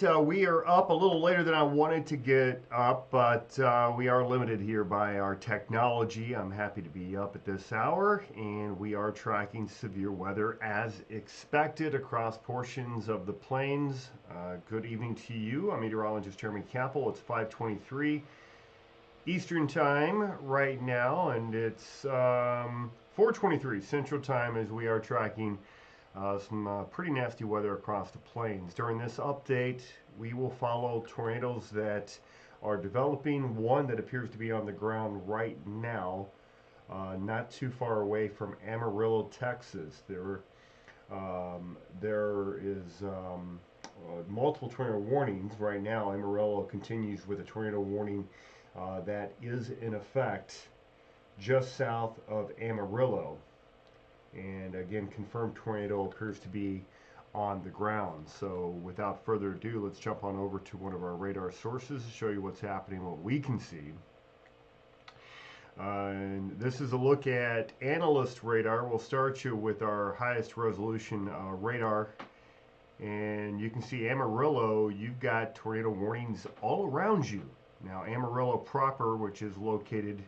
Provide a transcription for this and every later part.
right, we are up a little later than I wanted to get up, but we are limited here by our technology. I'm happy to be up at this hour, and we are tracking severe weather as expected across portions of the plains. Good evening to you. I'm meteorologist Jeremy Capel. It's 5:23 Eastern Time right now, and it's 4:23 Central Time as we are tracking some pretty nasty weather across the plains. During this update, we will follow tornadoes that are developing. One that appears to be on the ground right now, not too far away from Amarillo, Texas. There is multiple tornado warnings right now. Amarillo continues with a tornado warning that is in effect just south of Amarillo. And again, confirmed tornado appears to be on the ground. So without further ado, let's jump on over to one of our radar sources to show you what's happening, what we can see. And this is a look at analyst radar. We'll start you with our highest resolution radar. And you can see Amarillo, you've got tornado warnings all around you. Now Amarillo proper, which is located,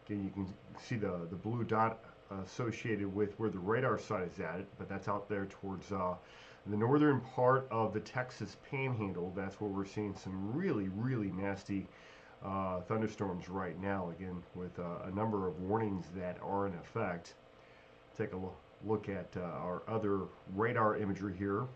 again, you can see the blue dot associated with where the radar site is at, but that's out there towards the northern part of the Texas Panhandle. That's where we're seeing some really nasty thunderstorms right now, again with a number of warnings that are in effect. Take a look at our other radar imagery here,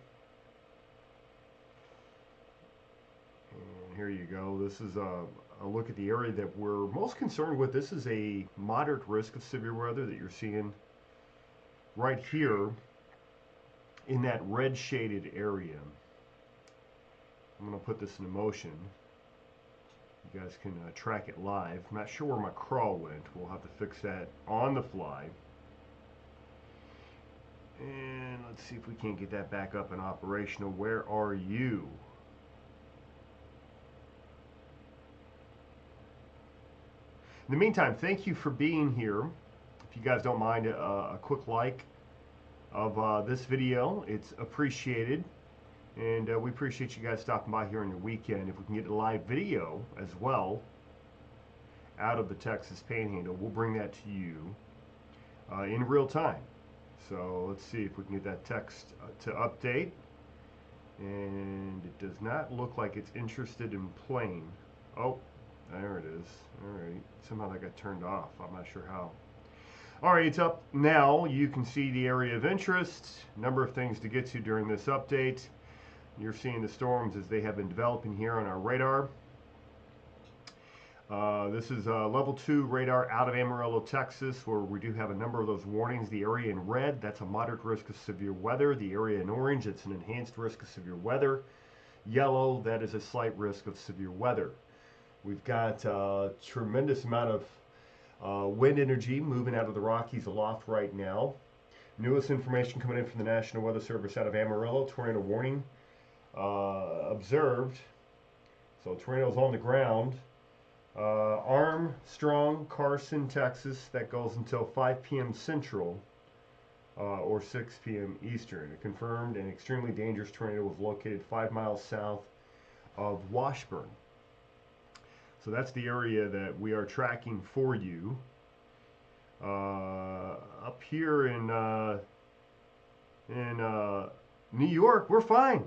and here you go. This is a look at the area that we're most concerned with. This is a moderate risk of severe weather that you're seeing right here in that red shaded area. I'm going to put this into motion. You guys can track it live. I'm not sure where my crawl went. We'll have to fix that on the fly. And let's see if we can't get that back up and operational. Where are you? In the meantime, thank you for being here. If you guys don't mind a quick like of this video, it's appreciated. And we appreciate you guys stopping by here on your weekend. If we can get a live video as well out of the Texas Panhandle, we'll bring that to you in real time. So let's see if we can get that text to update. And it does not look like it's interested in playing. Oh. There it is. Alright. Somehow that got turned off. I'm not sure how. Alright, it's up now. You can see the area of interest. Number of things to get to during this update. You're seeing the storms as they have been developing here on our radar. This is level 2 radar out of Amarillo, Texas, where we do have a number of those warnings. The area in red, that's a moderate risk of severe weather. The area in orange, it's an enhanced risk of severe weather. Yellow, that is a slight risk of severe weather. We've got a tremendous amount of wind energy moving out of the Rockies aloft right now. Newest information coming in from the National Weather Service out of Amarillo. Tornado warning observed. So tornadoes on the ground. Armstrong, Carson, Texas. That goes until 5 p.m. Central or 6 p.m. Eastern. A confirmed and extremely dangerous tornado was located 5 miles south of Washburn. So that's the area that we are tracking for you. Up here in New York, we're fine.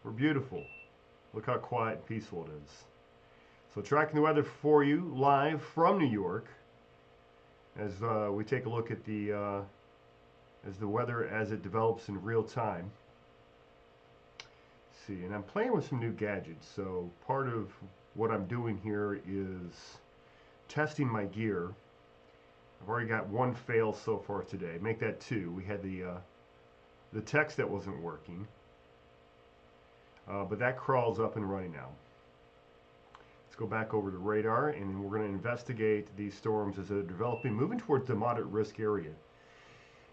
We're beautiful. Look how quiet and peaceful it is. So tracking the weather for you live from New York as we take a look at the weather as it develops in real time. Let's see, and I'm playing with some new gadgets. So part of what I'm doing here is testing my gear. I've already got one fail so far today. Make that 2. We had the text that wasn't working, but that crawls up and running now. Let's go back over to radar, and we're going to investigate these storms as they're developing, moving towards the moderate risk area.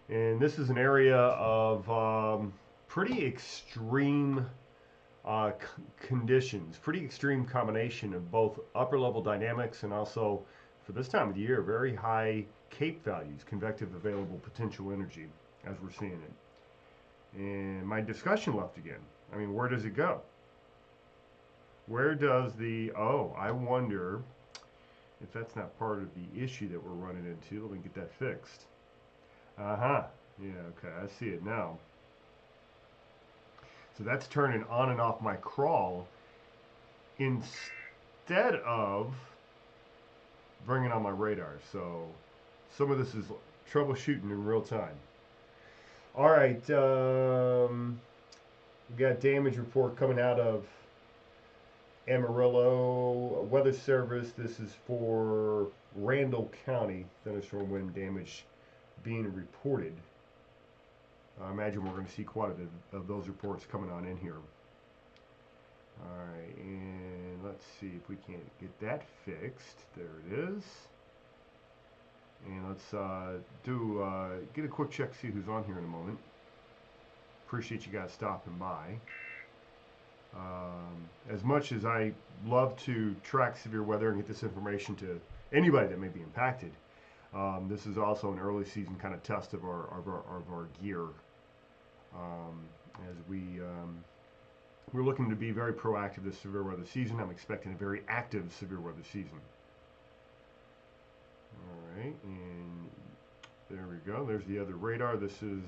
And this is an area of pretty extreme conditions, pretty extreme combination of both upper level dynamics and also, for this time of the year, very high CAPE values, convective available potential energy, as we're seeing it. And my discussion left again. I mean, where does it go? Where does the, oh, I wonder if that's not part of the issue that we're running into. Let me get that fixed. Uh-huh. Yeah, okay, I see it now. So that's turning on and off my crawl instead of bringing on my radar. So some of this is troubleshooting in real time. All right, we got damage report coming out of Amarillo Weather Service. This is for Randall County. Thunderstorm wind damage being reported. I imagine we're going to see quite a bit of those reports coming on in here. Alright, and let's see if we can't get that fixed. There it is. And let's get a quick check, see who's on here in a moment. Appreciate you guys stopping by. As much as I love to track severe weather and get this information to anybody that may be impacted, this is also an early season kind of test of our gear. As we're looking to be very proactive this severe weather season. I'm expecting a very active severe weather season. All right, and there we go. There's the other radar. This is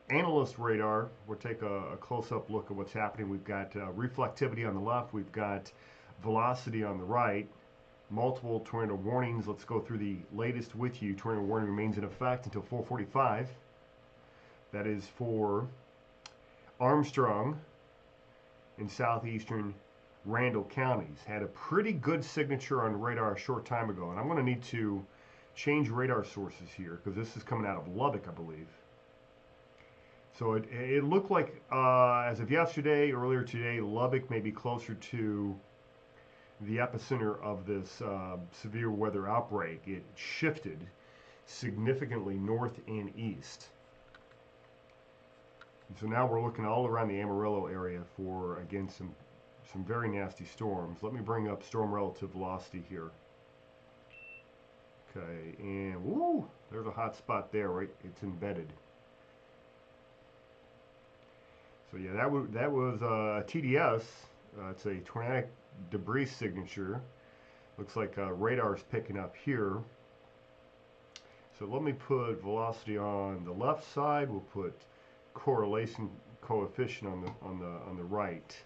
analyst radar. We'll take a close-up look at what's happening. We've got reflectivity on the left. We've got velocity on the right. Multiple tornado warnings. Let's go through the latest with you. Tornado warning remains in effect until 4:45. That is for Armstrong in southeastern Randall counties. Had a pretty good signature on radar a short time ago, and I'm going to need to change radar sources here because this is coming out of Lubbock, I believe. So it looked like as of yesterday, earlier today, Lubbock may be closer to the epicenter of this severe weather outbreak. It shifted significantly north and east. And so now we're looking all around the Amarillo area for, again, some very nasty storms. Let me bring up storm relative velocity here. Okay, and woo, there's a hot spot there, right? It's embedded. So yeah, that was a TDS. It's a tornadic debris signature. Looks like radar is picking up here. So let me put velocity on the left side. We'll put correlation coefficient on the right,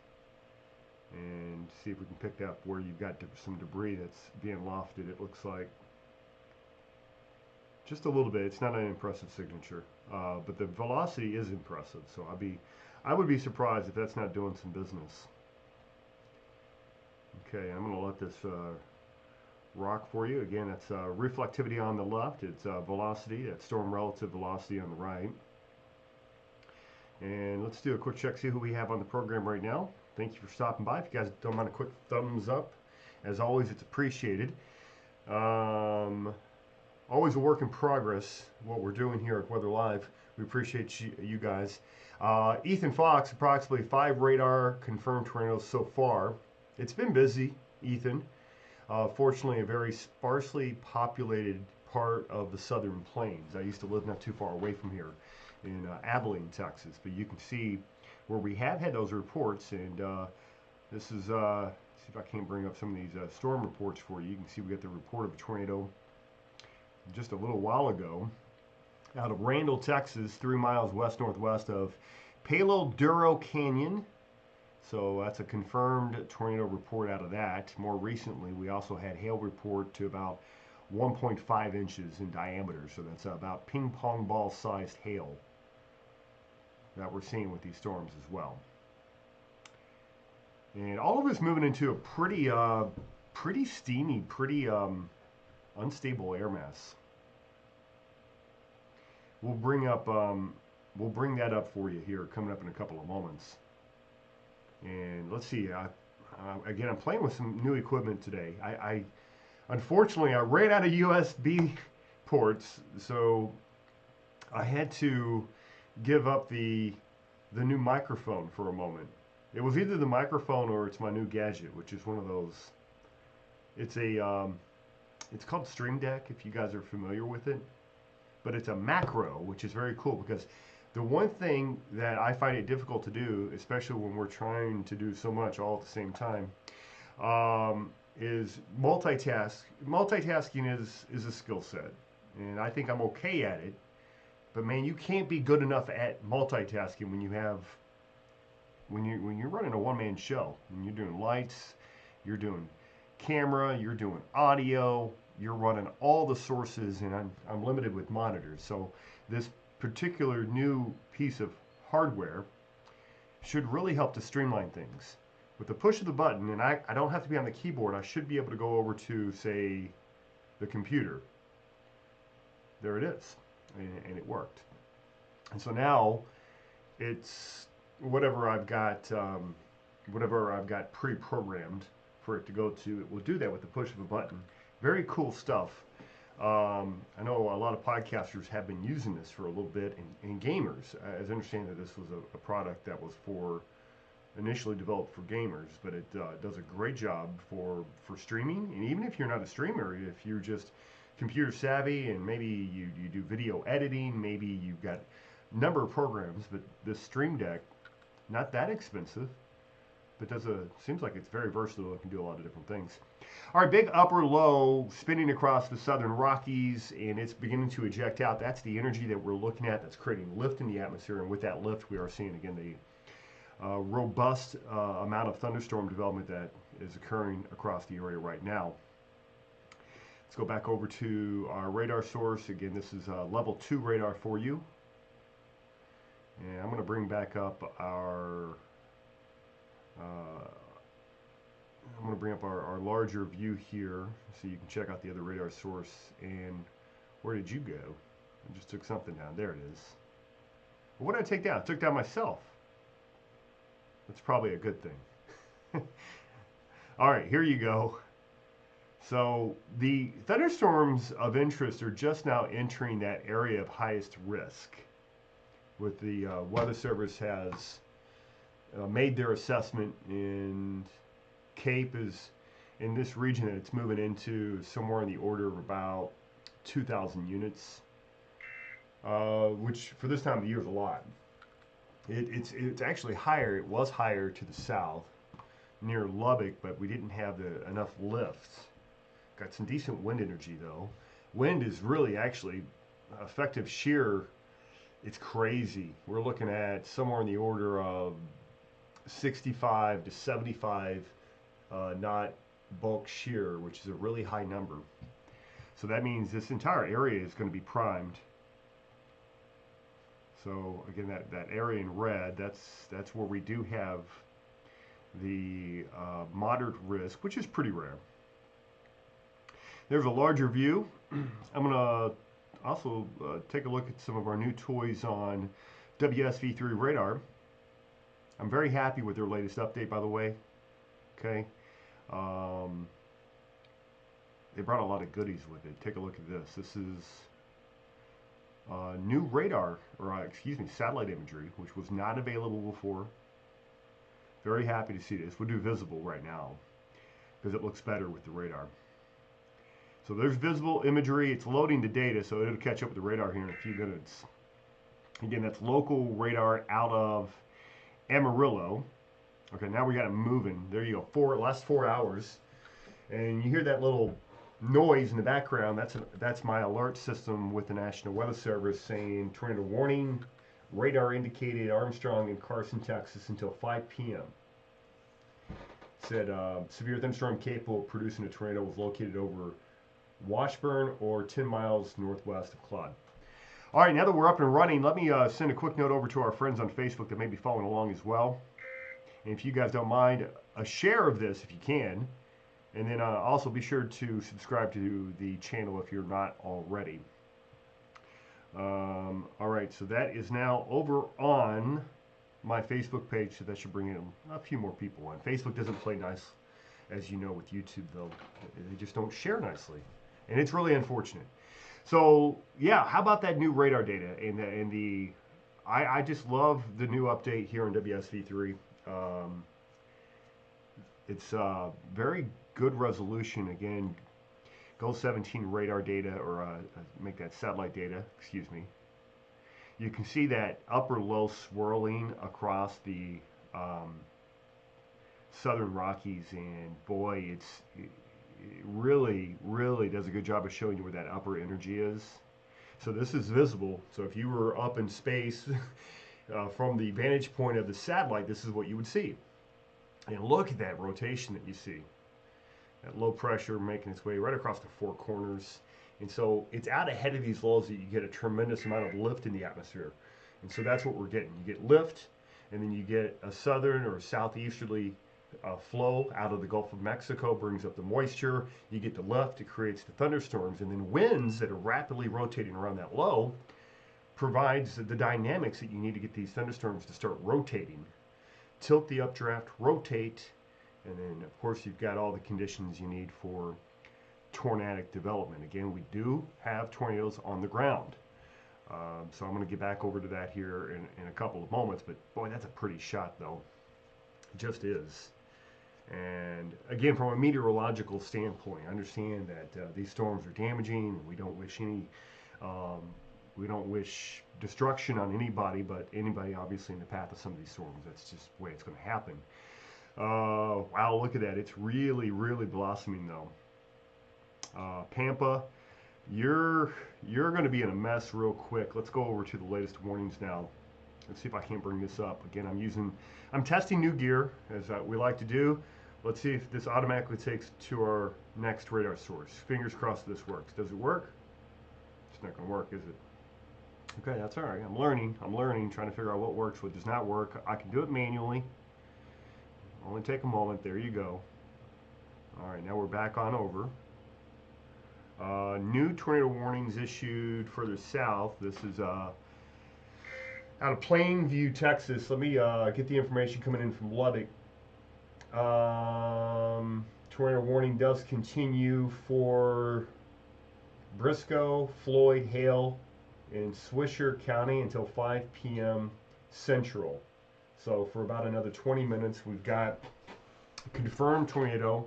and see if we can pick up where you've got some debris that's being lofted. It looks like just a little bit. It's not an impressive signature, but the velocity is impressive. So I would be surprised if that's not doing some business. Okay, I'm going to let this rock for you. Again, that's reflectivity on the left. It's velocity. That's storm relative velocity on the right. And let's do a quick check, see who we have on the program right now. Thank you for stopping by. If you guys don't mind a quick thumbs up, as always, it's appreciated. Always a work in progress, what we're doing here at Weather Live. We appreciate you guys. Ethan Fox, approximately 5 radar confirmed tornadoes so far. It's been busy, Ethan. Fortunately, a very sparsely populated part of the southern plains. I used to live not too far away from here in Abilene, Texas. But you can see where we have had those reports, and this is, see if I can't bring up some of these storm reports for you. You can see we got the report of a tornado just a little while ago out of Randall, Texas, 3 miles west-northwest of Palo Duro Canyon. So that's a confirmed tornado report out of that. More recently, we also had hail report to about 1.5 inches in diameter. So that's about ping pong ball sized hail that we're seeing with these storms as well. And all of this moving into a pretty steamy, pretty unstable air mass. We'll bring that up for you here coming up in a couple of moments. And let's see, again, I'm playing with some new equipment today. Unfortunately, I ran out of USB ports, so I had to give up the new microphone for a moment. It was either the microphone or it's my new gadget, which is one of those. It's called Stream Deck, if you guys are familiar with it. But it's a macro, which is very cool because The one thing that I find it difficult to do, especially when we're trying to do so much all at the same time, is multitask. Multitasking is a skill set, and I think I'm okay at it. But man, you can't be good enough at multitasking when you're running a one-man show. When you're doing lights, you're doing camera, you're doing audio, you're running all the sources, and I'm limited with monitors. So this particular new piece of hardware should really help to streamline things. With the push of the button, and I don't have to be on the keyboard, I should be able to go over to, say, the computer. There it is, and it worked. And so now it's whatever I've got pre-programmed for it to go to. It will do that with the push of a button. Very cool stuff. I know a lot of podcasters have been using this for a little bit, and gamers. As I understand that this was a product that was initially developed for gamers, but it does a great job for streaming. And even if you're not a streamer, if you're just computer savvy and maybe you do video editing, maybe you've got a number of programs, but this Stream Deck, not that expensive, but seems like it's very versatile and can do a lot of different things. All right, big upper low spinning across the southern Rockies, and it's beginning to eject out. That's the energy that we're looking at that's creating lift in the atmosphere, and with that lift, we are seeing, again, the robust amount of thunderstorm development that is occurring across the area right now. Let's go back over to our radar source. Again, this is level 2 radar for you. And I'm going to bring back up our larger view here so you can check out the other radar source. And where did you go? I just took something down. There it is. Well, what did I take down? I took down myself. That's probably a good thing. All right, here you go. So the thunderstorms of interest are just now entering that area of highest risk. With the Weather Service has made their assessment, and Cape is in this region that it's moving into somewhere in the order of about 2,000 units, which for this time of the year is a lot. It's actually higher. It was higher to the south near Lubbock, but we didn't have enough lifts. Got some decent wind energy though. Wind is really actually effective shear. It's crazy. We're looking at somewhere in the order of 65 to 75 knot bulk shear, which is a really high number. So that means this entire area is going to be primed. So again, that area in red, that's where we do have the moderate risk, which is pretty rare. There's a larger view. I'm going to also take a look at some of our new toys on WSV3 radar. I'm very happy with their latest update, by the way. Okay. They brought a lot of goodies with it. Take a look at this. This is new radar, or excuse me, satellite imagery, which was not available before. Very happy to see this. We'll do visible right now because it looks better with the radar. So there's visible imagery. It's loading the data, so it'll catch up with the radar here in a few minutes. Again, that's local radar out of Amarillo. Okay, now we got it moving. There you go. Last 4 hours, and you hear that little noise in the background. That's my alert system with the National Weather Service saying tornado warning. Radar indicated Armstrong and Carson, Texas until 5 p.m. Said severe thunderstorm capable of producing a tornado was located over Washburn or 10 miles northwest of Claude. All right, now that we're up and running, let me send a quick note over to our friends on Facebook that may be following along as well. And if you guys don't mind, a share of this if you can. And then also be sure to subscribe to the channel if you're not already. All right, so that is now over on my Facebook page, so that should bring in a few more people on. Facebook doesn't play nice, as you know, with YouTube, though. They just don't share nicely. And it's really unfortunate. So, yeah, how about that new radar data? I just love the new update here in WSV3. It's very good resolution. Again, Goal 17 radar data, or make that satellite data, excuse me. You can see that upper low swirling across the southern Rockies, and boy, it really, really does a good job of showing you where that upper energy is. So this is visible. So if you were up in space from the vantage point of the satellite, this is what you would see. And look at that rotation that you see. That low pressure making its way right across the four corners. And so it's out ahead of these lows that you get a tremendous amount of lift in the atmosphere. And so that's what we're getting. You get lift, and then you get a southern or southeasterly flow out of the Gulf of Mexico, brings up the moisture. You get the lift, it creates the thunderstorms, and then winds that are rapidly rotating around that low provides the dynamics that you need to get these thunderstorms to start rotating. Tilt the updraft, rotate, and then of course you've got all the conditions you need for tornadic development. Again, we do have tornadoes on the ground. So I'm going to get back over to that here in a couple of moments, but boy, that's a pretty shot though. It just is. And again, from a meteorological standpoint, I understand that these storms are damaging, and we don't wish destruction on anybody, but anybody obviously in the path of some of these storms. That's just the way it's going to happen. Wow, look at that. It's really, really blossoming though. Pampa, you're going to be in a mess real quick. Let's go over to the latest warnings now. Let's see if I can't bring this up. Again, I'm testing new gear, as we like to do. Let's see if this automatically takes to our next radar source. Fingers crossed this works. Does it work? It's not going to work, is it? Okay, that's all right. I'm learning, trying to figure out what works, what does not work. I can do it manually. Only take a moment. There you go. All right, now we're back on over. New tornado warnings issued further south. This is out of Plainview, Texas. Let me get the information coming in from Lubbock. Tornado warning does continue for Briscoe, Floyd, Hale, and Swisher County until 5 p.m. Central. So for about another 20 minutes, we've got a confirmed tornado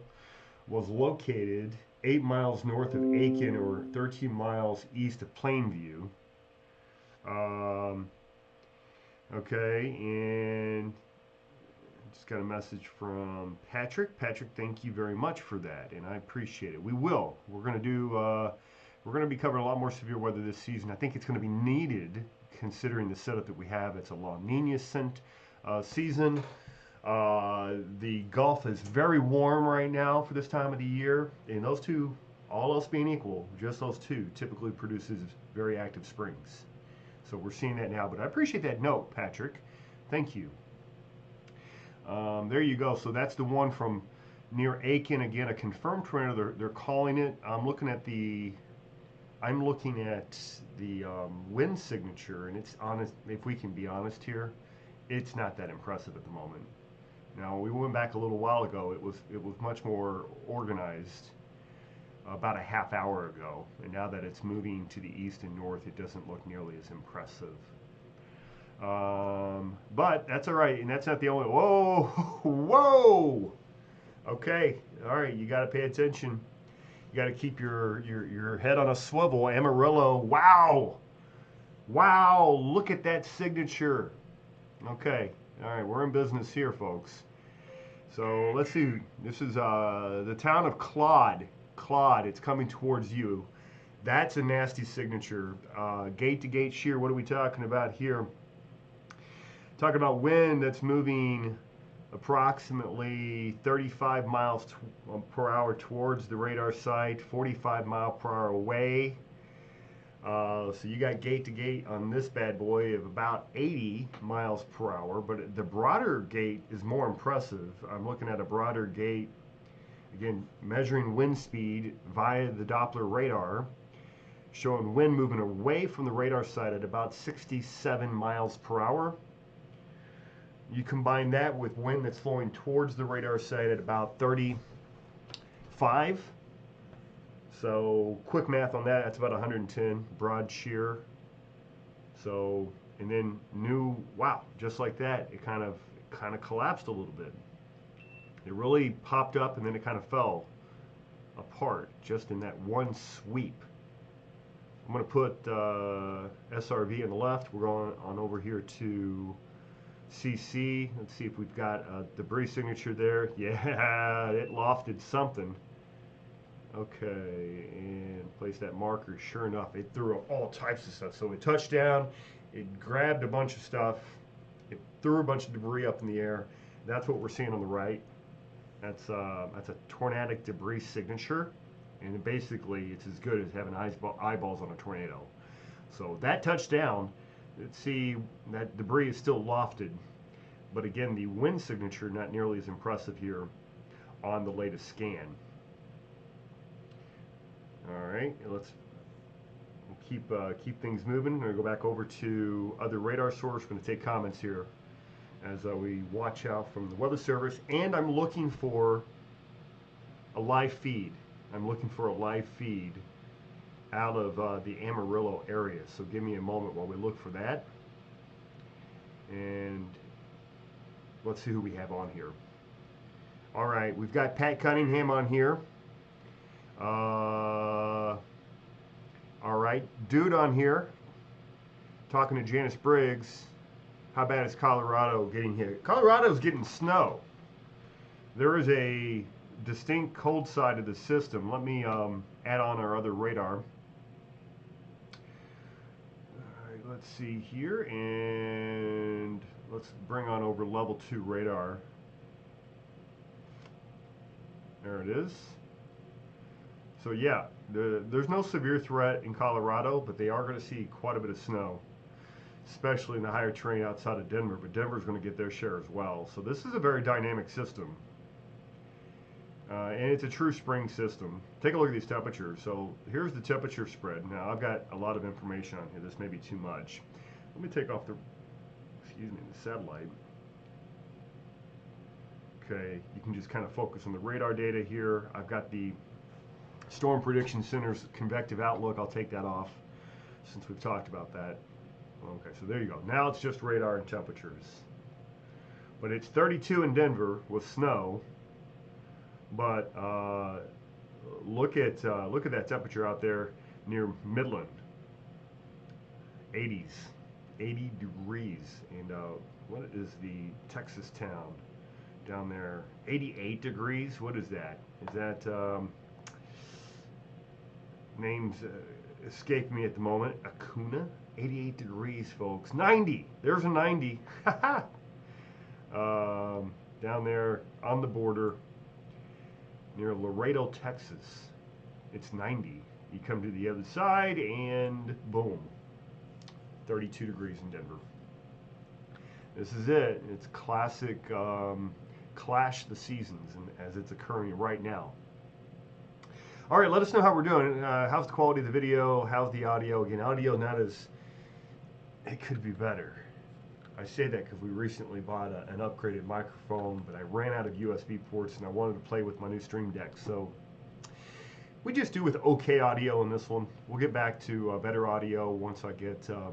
was located 8 miles north of Aiken or 13 miles east of Plainview. Okay, and just got a message from Patrick. Patrick, thank you very much for that, and I appreciate it. We will. We're going to do. We're going to be covering a lot more severe weather this season. I think it's going to be needed, considering the setup that we have. It's a La Nina season. The Gulf is very warm right now for this time of the year, and those two, all else being equal, just those two typically produces very active springs. So we're seeing that now, but I appreciate that note, Patrick. Thank you. There you go. So that's the one from near Aiken. Again, a confirmed tornado. They're calling it. I'm looking at the wind signature, and it's honest. If we can be honest here, it's not that impressive at the moment. Now, we went back a little while ago. It was much more organized about a half hour ago, and now that it's moving to the east and north, it doesn't look nearly as impressive. But that's all right, and that's not the only. Whoa, whoa. Okay, all right. You got to pay attention. You got to keep your head on a swivel. Amarillo. Wow, wow. Look at that signature. Okay, all right. We're in business here, folks. So let's see. This is the town of Claude. Claude. It's coming towards you. That's a nasty signature. Gate-to-gate shear. What are we talking about here? Talking about wind that's moving approximately 35 miles per hour towards the radar site, 45 mile per hour away. So you got gate to gate on this bad boy of about 80 miles per hour, but the broader gate is more impressive. I'm looking at a broader gate, again, measuring wind speed via the Doppler radar, showing wind moving away from the radar site at about 67 miles per hour. You combine that with wind that's flowing towards the radar site at about 35. So quick math on that, that's about 110 broad shear. So, and then wow, just like that, it kind of collapsed a little bit. It really popped up and then it kind of fell apart just in that one sweep. I'm going to put SRV on the left. We're going on over here to CC. Let's see if we've got a debris signature there. Yeah, it lofted something. Okay, and place that marker. Sure enough, it threw up all types of stuff. So it touched down, it grabbed a bunch of stuff, it threw a bunch of debris up in the air. That's what we're seeing on the right. That's a tornadic debris signature, and basically it's as good as having eyeballs on a tornado. So that touched down. Let's see, that debris is still lofted, but again, the wind signature not nearly as impressive here on the latest scan. All right, let's keep things moving. I'm going to go back over to other radar source. I'm going to take comments here as we watch out from the Weather Service, and I'm looking for a live feed. I'm looking for a live feed out of the Amarillo area. So give me a moment while we look for that. And let's see who we have on here. All right, we've got Pat Cunningham on here. All right, dude on here talking to Janice Briggs. How bad is Colorado getting hit? Colorado's getting snow. There is a distinct cold side of the system. Let me add on our other radar. All right, let's see here, and let's bring on over level 2 radar. There it is. So yeah, there's no severe threat in Colorado, but they are going to see quite a bit of snow, especially in the higher terrain outside of Denver, but Denver's going to get their share as well. So this is a very dynamic system, and it's a true spring system. Take a look at these temperatures. So here's the temperature spread. Now I've got a lot of information on here. This may be too much. Let me take off the satellite. Okay, you can just kind of focus on the radar data here. I've got the Storm Prediction Center's convective outlook. I'll take that off since we've talked about that. Okay, so there you go. Now it's just radar and temperatures. But it's 32 in Denver with snow. But look at that temperature out there near Midland. 80s, 80 degrees. And what is the Texas town down there? 88 degrees. What is that? Is that names escape me at the moment. Acuna. 88 degrees, folks. 90. There's a 90. Down there on the border near Laredo, Texas. It's 90. You come to the other side and boom. 32 degrees in Denver. This is it. It's classic clash the seasons, and as it's occurring right now. All right, let us know how we're doing. How's the quality of the video? How's the audio? Again, audio not as, it could be better. I say that because we recently bought an upgraded microphone, but I ran out of USB ports and I wanted to play with my new Stream Deck. So we just do with okay audio in this one. We'll get back to better audio once I get to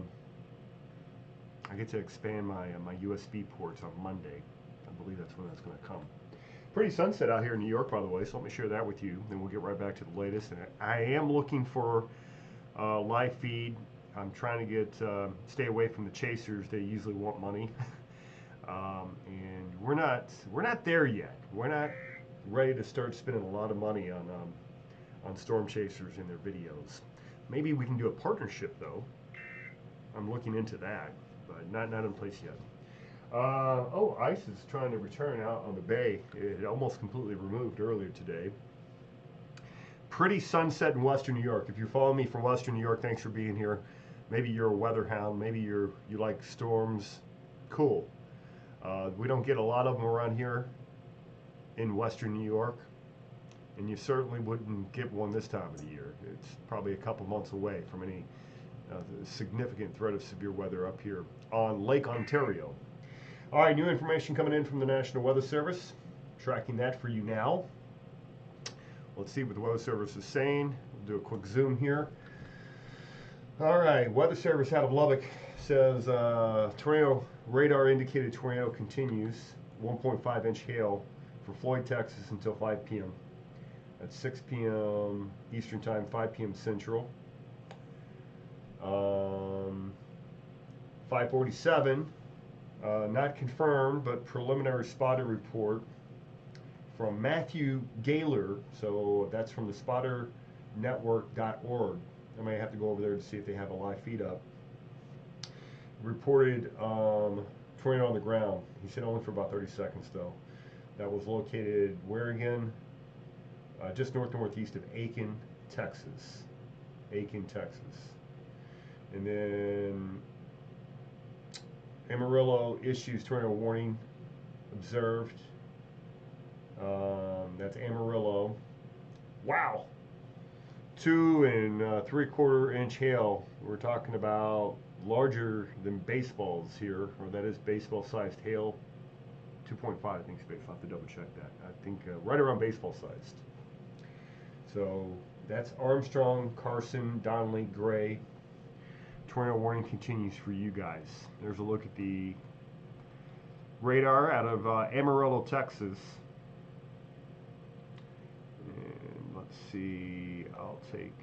expand my USB ports on Monday. I believe that's when that's going to come. Pretty sunset out here in New York, by the way, so let me share that with you. Then we'll get right back to the latest. And I am looking for live feed. I'm trying to get stay away from the chasers. They usually want money, and we're not there yet. We're not ready to start spending a lot of money on storm chasers in their videos. Maybe we can do a partnership though. I'm looking into that, but not in place yet. Oh, ice is trying to return out on the bay. It almost completely removed earlier today. Pretty sunset in Western New York. If you're following me from Western New York, thanks for being here. Maybe you're a weather hound. Maybe you like storms. Cool. We don't get a lot of them around here in Western New York, and you certainly wouldn't get one this time of the year. It's probably a couple months away from any significant threat of severe weather up here on Lake Ontario. All right, new information coming in from the National Weather Service. Tracking that for you now. Let's see what the Weather Service is saying. We'll do a quick zoom here. All right, Weather Service out of Lubbock says tornado radar indicated tornado continues. 1.5 inch hail for Floyd, Texas until 5 p.m. At 6 p.m. Eastern Time, 5 p.m. Central. 547, not confirmed, but preliminary spotter report from Matthew Gaylor. So that's from the spotternetwork.org. I may have to go over there to see if they have a live feed up. Reported tornado on the ground. He said only for about 30 seconds though. That was located where again? Just northeast of Aiken, Texas. Aiken, Texas. And then Amarillo issues tornado warning observed. That's Amarillo. Wow. 2 3/4 inch hail. We're talking about larger than baseballs here, or that is baseball-sized hail. 2.5, I think, space. I'll have to double check that. I think right around baseball-sized. So that's Armstrong, Carson, Donnelly, Gray. Tornado warning continues for you guys. There's a look at the radar out of Amarillo, Texas. And let's see, I'll take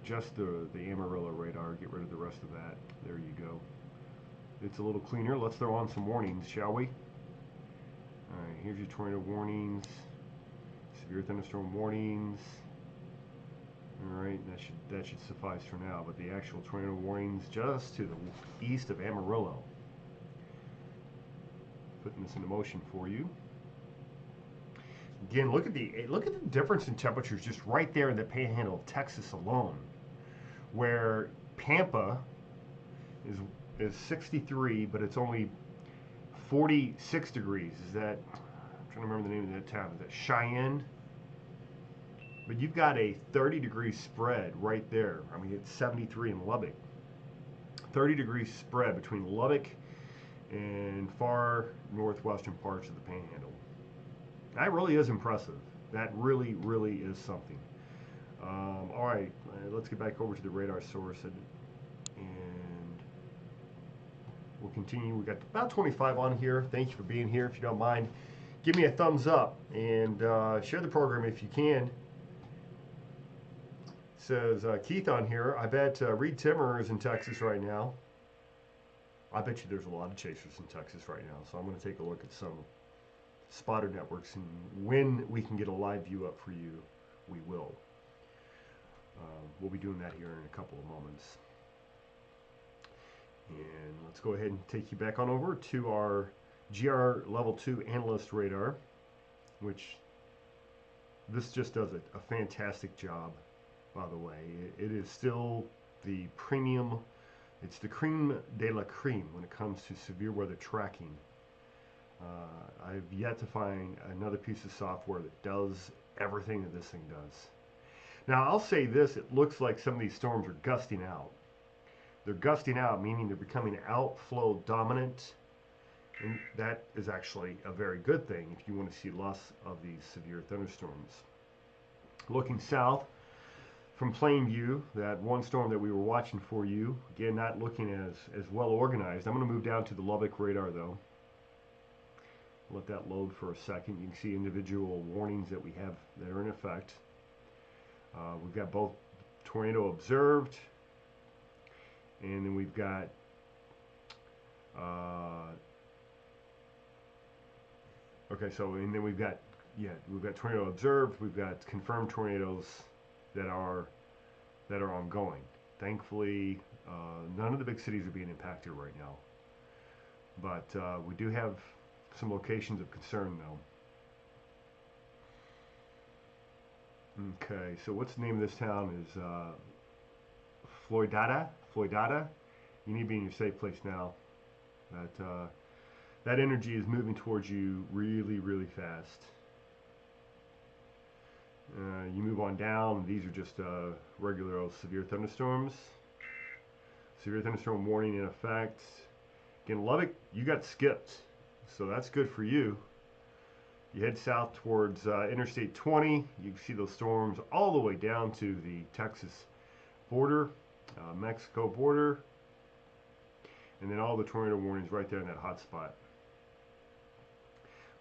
just the Amarillo radar, get rid of the rest of that. There you go. It's a little cleaner. Let's throw on some warnings, shall we? Alright, here's your tornado warnings. Severe thunderstorm warnings. Alright, that should suffice for now, but the actual tornado warnings just to the east of Amarillo. Putting this into motion for you. Again, look at the difference in temperatures just right there in the Panhandle of Texas alone, where Pampa is 63, but it's only 46 degrees. Is that, I'm trying to remember the name of that town. Is that Cheyenne? But you've got a 30-degree spread right there. I mean, it's 73 in Lubbock. 30-degree spread between Lubbock and far northwestern parts of the Panhandle. That really is impressive. That really, really is something. All right, let's get back over to the radar source and we'll continue. We've got about 25 on here. Thank you for being here. If you don't mind, give me a thumbs up and share the program if you can. Says Keith on here. I bet Reed Timmer is in Texas right now. I bet you there's a lot of chasers in Texas right now. So I'm going to take a look at some spotter networks, and when we can get a live view up for you, we will. We'll be doing that here in a couple of moments. And let's go ahead and take you back on over to our GR Level 2 Analyst Radar, which this just does a fantastic job, by the way. It is still the premium, it's the creme de la creme when it comes to severe weather tracking. I've yet to find another piece of software that does everything that this thing does. Now, I'll say this, it looks like some of these storms are gusting out. They're gusting out, meaning they're becoming outflow dominant, and that is actually a very good thing if you want to see less of these severe thunderstorms. Looking south from Plainview, that one storm that we were watching for you, again, not looking as well organized. I'm going to move down to the Lubbock radar, though. Let that load for a second. You can see individual warnings that we have that are in effect. We've got both tornado observed, and then we've got and then we've got tornado observed. We've got confirmed tornadoes that are ongoing. Thankfully, none of the big cities are being impacted right now, but we do have some locations of concern though. Okay, so what's the name of this town? Is Floydada. You need to be in your safe place now. That energy is moving towards you really, really fast. You move on down. These are just regular old severe thunderstorms. Severe thunderstorm warning in effect. Again, Lubbock, you got skipped, so that's good for you. You head south towards Interstate 20. You can see those storms all the way down to the Texas border, Mexico border, and then all the tornado warnings right there in that hot spot.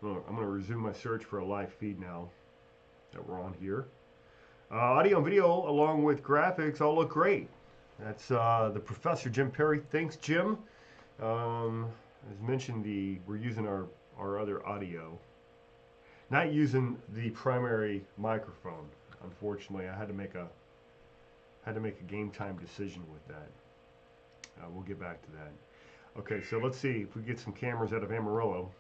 I'm going to resume my search for a live feed now that we're on here. Audio and video along with graphics all look great. That's the Professor Jim Perry. Thanks, Jim. As mentioned, we're using our other audio, not using the primary microphone. Unfortunately, I had to make a game time decision with that. We'll get back to that. Okay, so let's see if we get some cameras out of Amarillo.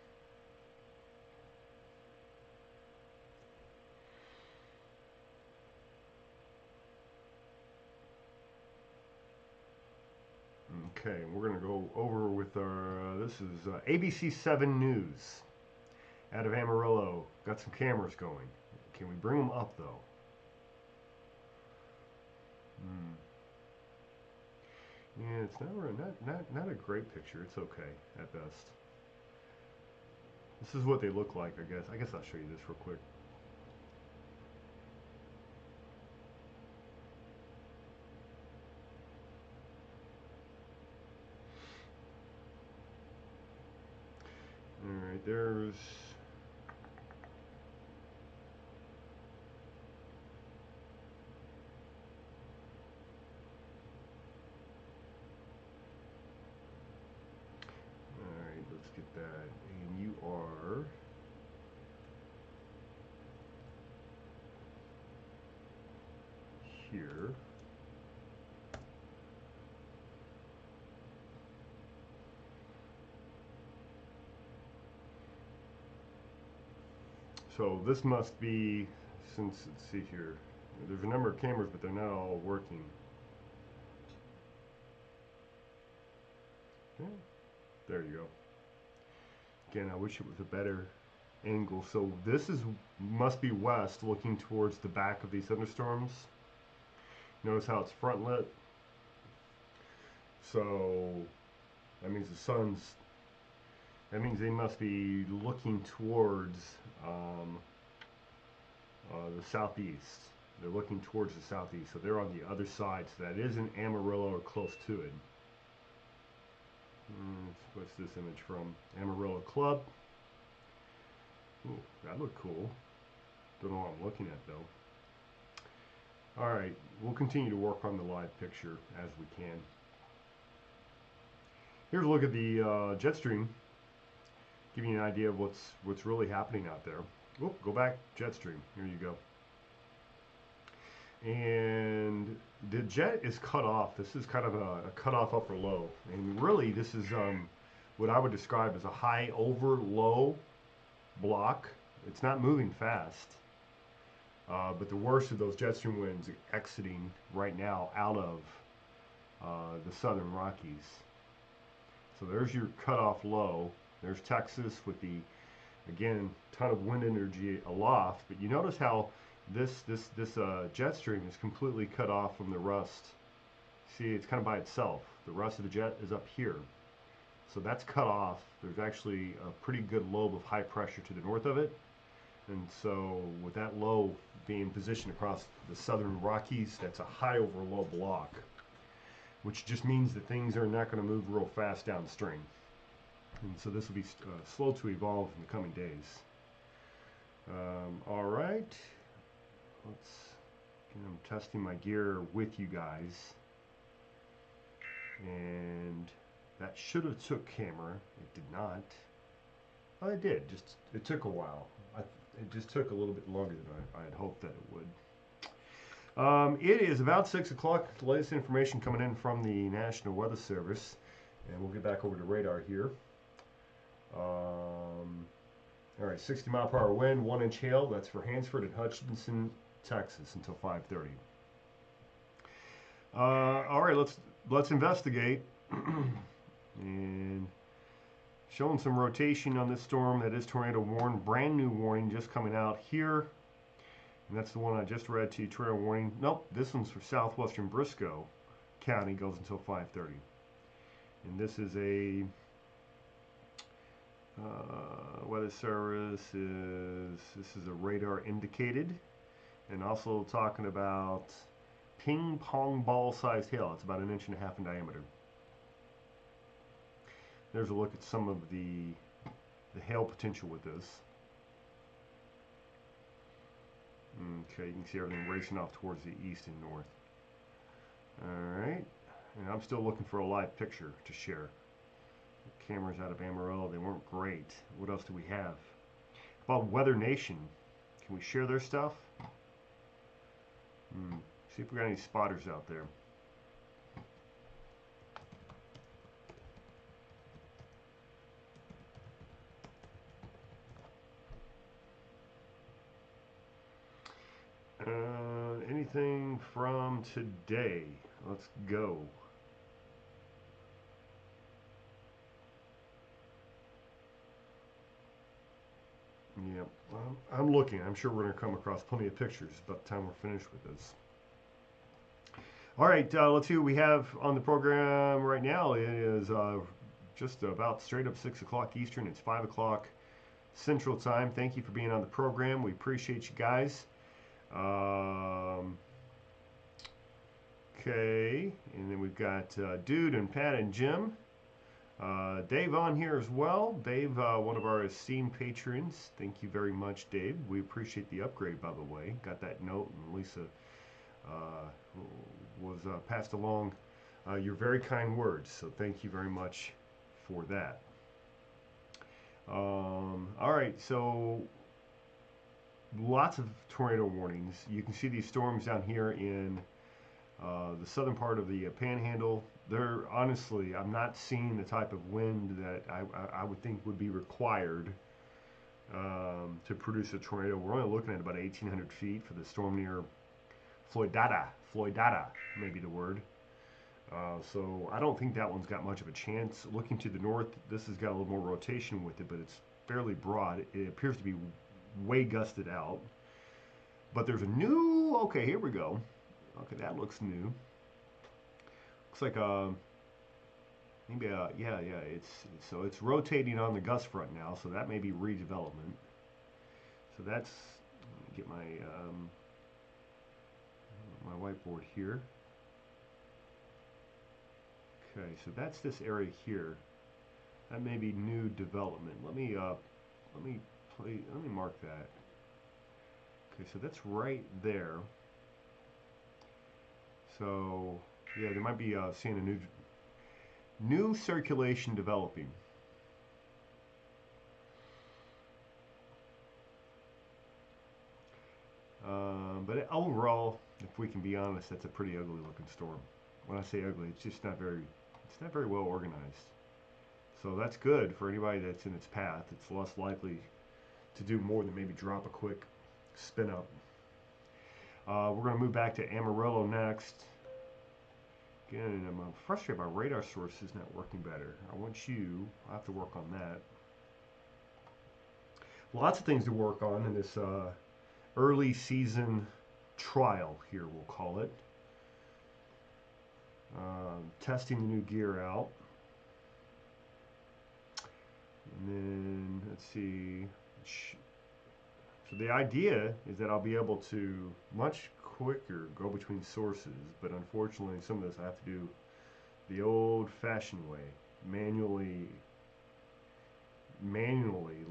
Okay, we're going to go over with our, this is ABC 7 News out of Amarillo. Got some cameras going. Can we bring them up, though? Yeah, it's not a great picture. It's okay, at best. This is what they look like, I guess. I guess I'll show you this real quick. Alright, there's... Alright, let's get that. And you are... here. So this must be, since, let's see here, there's a number of cameras, but they're not all working. Okay. There you go. Again, I wish it was a better angle. So this must be west, looking towards the back of these thunderstorms. Notice how it's front lit. So that means that means they must be looking towards the southeast. They're looking towards the southeast, so they're on the other side. So that is in Amarillo or close to it. What's this image from? Amarillo Club. Ooh, that looked cool. Don't know what I'm looking at though. Alright, we'll continue to work on the live picture as we can. Here's a look at the jet stream. Give you an idea of what's really happening out there. Oop, go back, jet stream. Here you go. And the jet is cut off. This is kind of a cut off upper low. And really this is what I would describe as a high over low block. It's not moving fast. But the worst of those jet stream winds are exiting right now out of the southern Rockies. So there's your cutoff low. There's Texas with the, again, ton of wind energy aloft. But you notice how this jet stream is completely cut off from the rest. See, it's kind of by itself. The rest of the jet is up here. So that's cut off. There's actually a pretty good lobe of high pressure to the north of it. And so with that low being positioned across the southern Rockies, that's a high over low block, which just means that things are not going to move real fast downstream. And so this will be slow to evolve in the coming days. All right. I'm testing my gear with you guys. And that should have took camera. It did not. Well, it did. Just it took a while. It just took a little bit longer than I had hoped that it would. It is about 6 o'clock. The latest information coming in from the National Weather Service. And we'll get back over to radar here. All right, 60 mile per hour wind, 1 inch hail. That's for Hansford and Hutchinson, Texas, until 5:30. All right, let's investigate. And showing some rotation on this storm. That is tornado warning, brand new warning just coming out here. And that's the one I just read to you, tornado warning. Nope, this one's for southwestern Briscoe County, goes until 5:30. And this is a weather service this is a radar indicated, and also talking about ping pong ball sized hail. It's about 1.5 inches in diameter. There's a look at some of the hail potential with this. Okay, you can see everything racing off towards the east and north. Alright, And I'm still looking for a live picture to share. The cameras out of Amarillo, they weren't great. What else do we have? How about Weather Nation? Can we share their stuff? See if we got any spotters out there. Anything from today? Let's go. Yep, I'm looking. I'm sure we're going to come across plenty of pictures by the time we're finished with this. All right, let's see what we have on the program right now. It is just about straight up 6 o'clock Eastern. It's 5 o'clock Central Time. Thank you for being on the program. We appreciate you guys. Okay, and then we've got Dude and Pat and Jim. Dave on here as well. Dave, one of our esteemed patrons. Thank you very much, Dave. We appreciate the upgrade, by the way. Got that note, and Lisa was passed along your very kind words. So thank you very much for that. All right, so lots of tornado warnings. You can see these storms down here in the southern part of the Panhandle. They're honestly, I'm not seeing the type of wind that I would think would be required to produce a tornado. We're only looking at about 1,800 feet for the storm near Floydada, maybe the word. So I don't think that one's got much of a chance. Looking to the north, this has got a little more rotation with it, but it's fairly broad. It appears to be way gusted out. But there's a new, okay, here we go. Okay, that looks new. Looks like maybe yeah, it's rotating on the gust front now, so that may be redevelopment. So that's, let me get my my whiteboard here. Okay, so that's this area here. That may be new development. Let me mark that. Okay, so that's right there. So yeah, they might be seeing a new circulation developing. But overall, if we can be honest, that's a pretty ugly looking storm. When I say ugly, it's just not very well organized. So that's good for anybody that's in its path. It's less likely to do more than maybe drop a quick spin up. We're going to move back to Amarillo next. Again, I'm frustrated my radar source is not working better. I have to work on that. Lots of things to work on in this early season trial here, we'll call it. Testing the new gear out. And then, let's see. So the idea is that I'll be able to much quicker go between sources, but unfortunately some of this I have to do the old-fashioned way, manually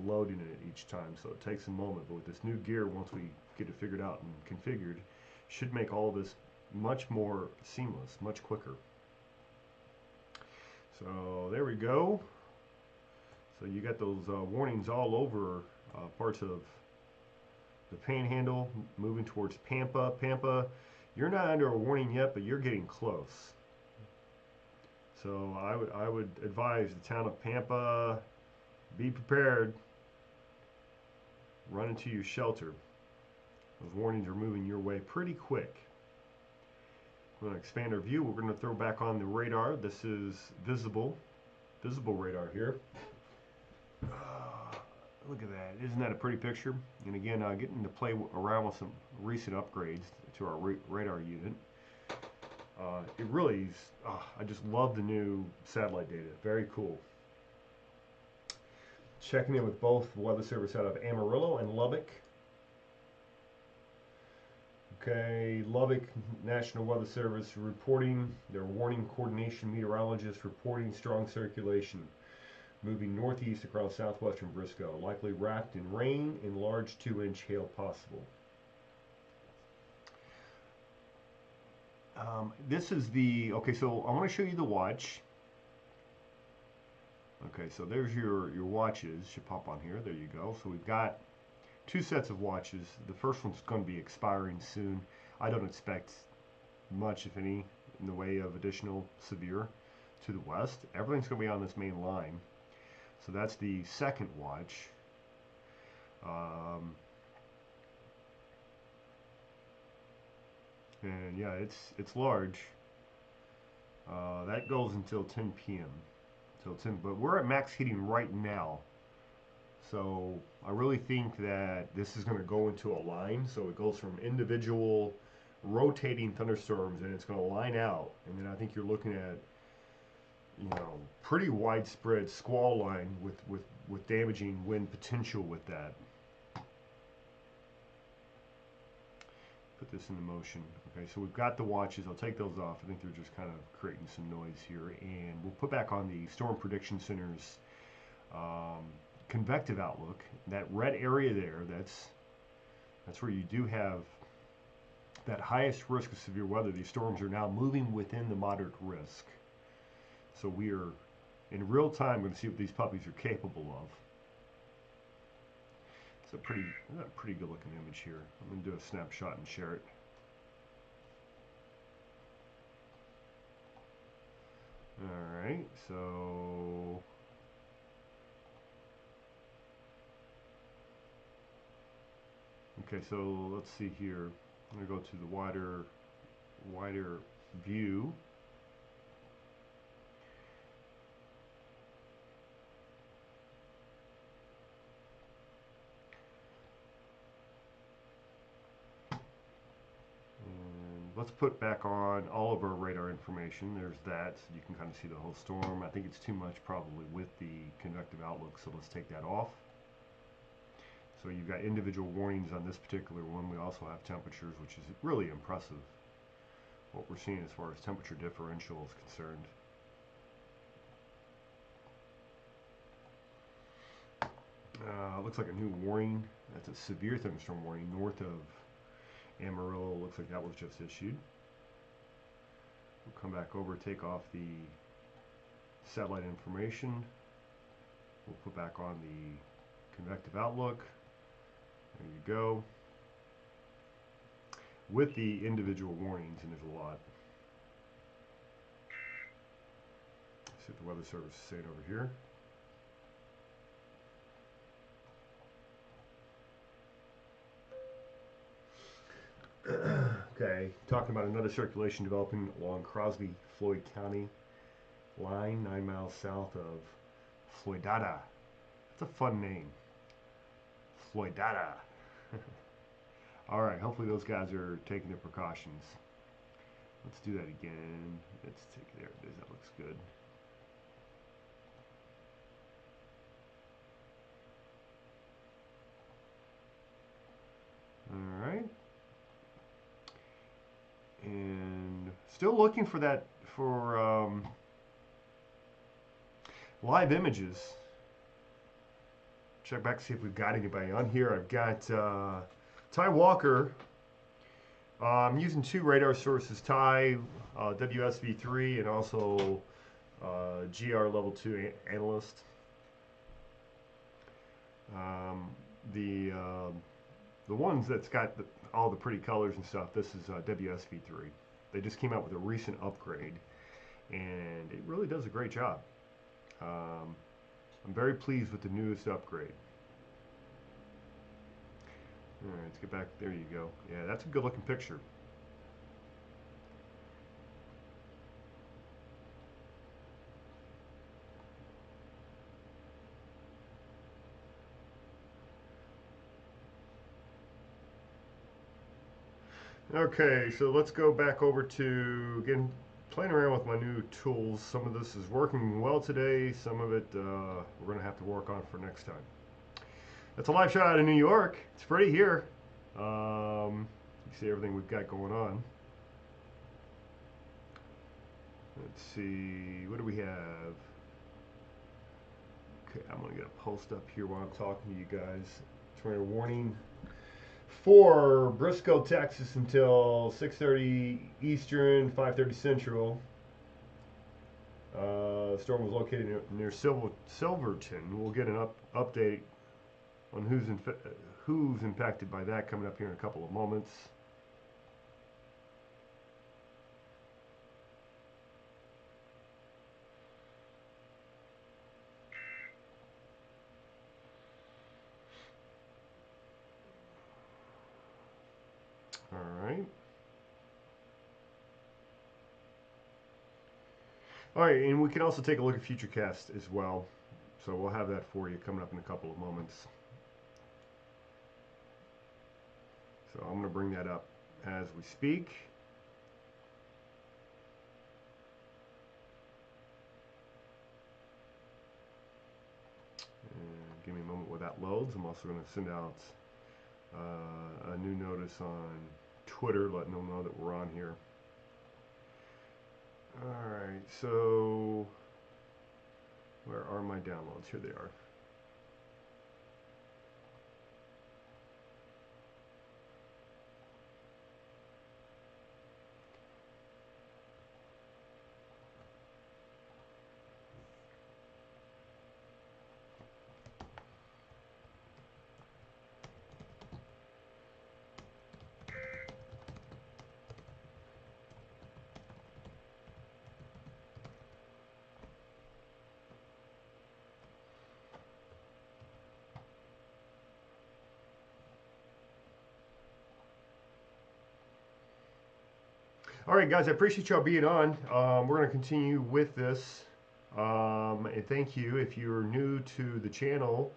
loading it each time, so it takes a moment. But with this new gear, once we get it figured out and configured, should make all this much more seamless, much quicker. So there we go. So you got those warnings all over parts of the Panhandle, moving towards Pampa. Pampa, you're not under a warning yet, but you're getting close. So I would advise the town of Pampa, be prepared. Run into your shelter. Those warnings are moving your way pretty quick. We're going to expand our view. We're going to throw back on the radar. This is visible radar here. Look at that. Isn't that a pretty picture? And again, getting to play around with some recent upgrades to our radar unit. It really is, I just love the new satellite data. Very cool. Checking in with both the Weather Service out of Amarillo and Lubbock. Okay, Lubbock National Weather Service reporting, their warning coordination meteorologists reporting strong circulation moving northeast across southwestern Briscoe, likely wrapped in rain and large 2-inch hail possible. This is the, okay, so I want to show you the watch. Okay, so there's your watches. Should pop on here. There you go. So we've got two sets of watches. The first one's going to be expiring soon. I don't expect much, if any, in the way of additional severe to the west. Everything's going to be on this main line. So that's the second watch. And yeah, it's large. That goes until 10 p.m. Till 10, but we're at max heating right now. So I really think that this is going to go into a line. So it goes from individual rotating thunderstorms, and it's going to line out. And then I think you're looking at, you know, pretty widespread squall line with damaging wind potential with that. Put this into motion. Okay, so we've got the watches. I'll take those off. I think they're just kind of creating some noise here. And we'll put back on the Storm Prediction Center's convective outlook. That red area there, that's where you do have that highest risk of severe weather. These storms are now moving within the moderate risk. So we are in real time going to see what these puppies are capable of. It's a pretty good looking image here. I'm going to do a snapshot and share it. Alright, so okay, so let's see here. I'm going to go to the wider view. Let's put back on all of our radar information. There's that, so you can kind of see the whole storm. I think it's too much probably with the convective outlook, so let's take that off. So you've got individual warnings on this particular one. We also have temperatures, which is really impressive, what we're seeing as far as temperature differential is concerned. Looks like a new warning. That's a severe thunderstorm warning north of Amarillo. Looks like that was just issued. We'll come back over, take off the satellite information. We'll put back on the convective outlook. There you go. With the individual warnings, and there's a lot. See what the Weather Service is saying over here. Okay, talking about another circulation developing along Crosby-Floyd County line, 9 miles south of Floydada. That's a fun name. Floydada. Alright, hopefully those guys are taking their precautions. Let's do that again. Let's take, there it is, that looks good. Alright. And still looking for that, for live images. Check back to see if we've got anybody on here. I've got Ty Walker. I'm using two radar sources, Ty WSV3 and also GR level 2 analyst. The ones that's got all the pretty colors and stuff, this is WSV3. They just came out with a recent upgrade, and it really does a great job. I'm very pleased with the newest upgrade. Alright, let's get back. There you go. Yeah, that's a good looking picture. Okay, so let's go back over to, again, playing around with my new tools. Some of this is working well today. Some of it we're going to have to work on for next time. That's a live shot out of New York. It's pretty here. You see everything we've got going on. Let's see, what do we have? Okay, I'm going to get a post up here while I'm talking to you guys. Tornado warning for Briscoe, Texas until 6:30 Eastern, 5:30 Central. The storm was located near Silverton. We'll get an update on who's impacted by that coming up here in a couple of moments. All right. All right, and we can also take a look at Futurecast as well. So we'll have that for you coming up in a couple of moments. So I'm going to bring that up as we speak. And give me a moment while that loads. I'm also going to send out a new notice on Twitter, letting them know that we're on here. Alright, so where are my downloads? Here they are. All right, guys, I appreciate y'all being on. We're going to continue with this. And thank you. If you're new to the channel,